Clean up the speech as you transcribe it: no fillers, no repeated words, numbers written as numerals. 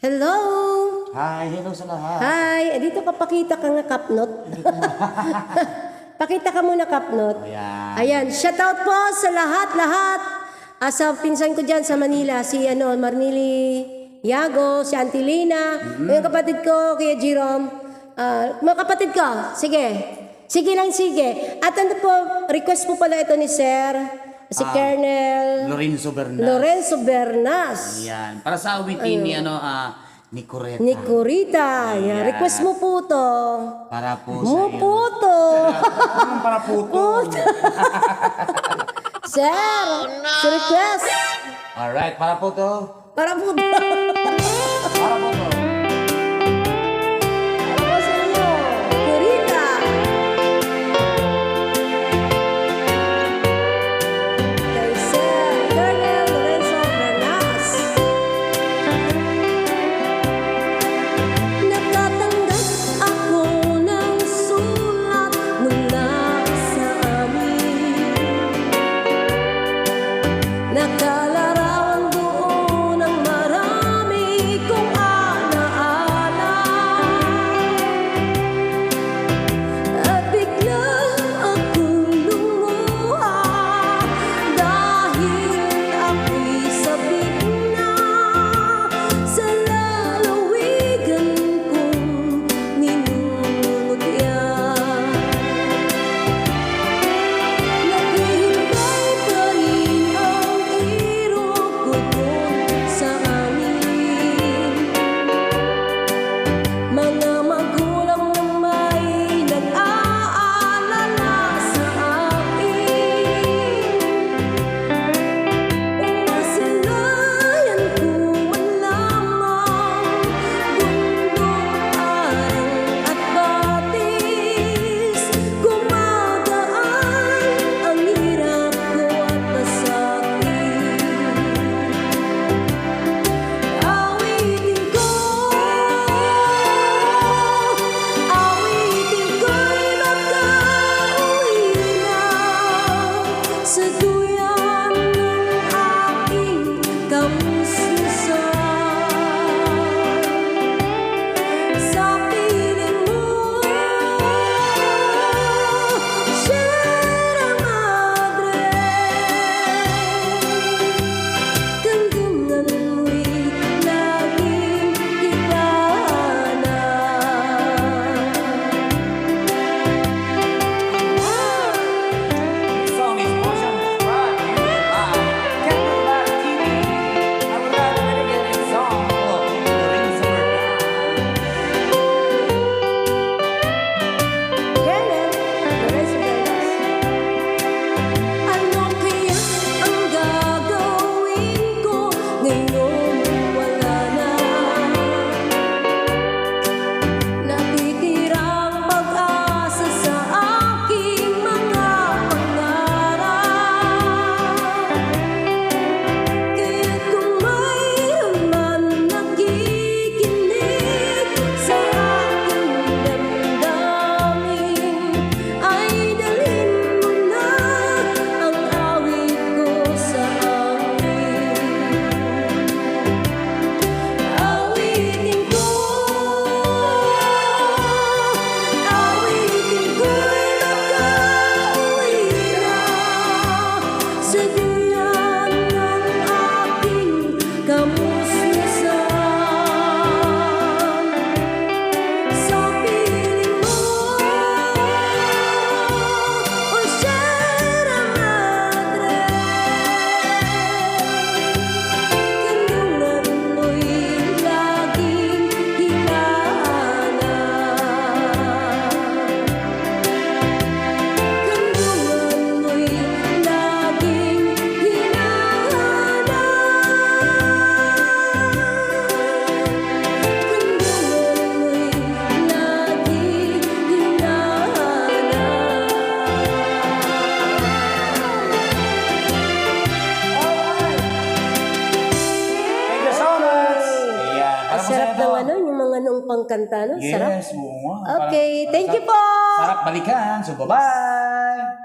Hello! Hi, hello sa lahat. Hi! Dito ka pakita ka nga, Kapnot. Pakita ka muna, Kapnot. Ayan. Ayan. Shoutout po sa lahat-lahat. Sa pinsan ko dyan sa Manila, si Marnili Yago, si Auntie Lina, yung kapatid ko, Kuya Jerome. Mga kapatid ko, sige. Sige lang, sige. At ano po, request po pala ito ni Sir, si Colonel Lorenzo Bernas. Bernas. Ayan. Para sa awitin ni ni Coretta. Ni Corita. Ayan. Request mo po to. Para po Mo sa po to. Anong para po to? Sir, si request. Alright, para po to. Para po to. Para po to. Para po sa inyo. Corita. Kay Sir Colonel Lorenzo Bernas. Nakatanggap ako ng sulat mula sa amin. Nakalarawan doon ang marami kong alaala. At bigla akong lumuha dahil ako'y sabik na sa lalawigan kong minumutya. Naghihintay pa rin ang iro ko doon sa amin. Mga magulang na may nag-aalala sa akin. Umasilayan ko man lamang bundok, arang at batis. Gumagaan ang hirap ko at masakit. Awitin ko'y makauwi na sa duyan ng aking kamusmusan. Sa piling mo, Sierra Madre, kandungan mo'y laging higana. This song is portion brought to you by Captain Black TV. I would like to dedicate this song for Lorenzo Bernas. Colonel Lorenzo Bernas. Ano kaya ang gagawin ko ngayong wala na? Natitirang pag-asa sa aking mga pangarap. Kaya't kung mayroon man nakikinig sa aking damdamin, ay dalhin mo na ang awit ko sa amin. Awitin ko'y makauwi na sa duyan ng aking kamusmusan. Sa piling mo, o Sierra Madre, kandungan mo'y laging higana. Kandungan mo'y laging higana. Thank you so much. Ayan. Para po sa Sarap ito. ng yung mga noong pangkanta, no? Sarap. Yes, oo nga. Okay, thank you po. Sarap balikan. So, bye-bye.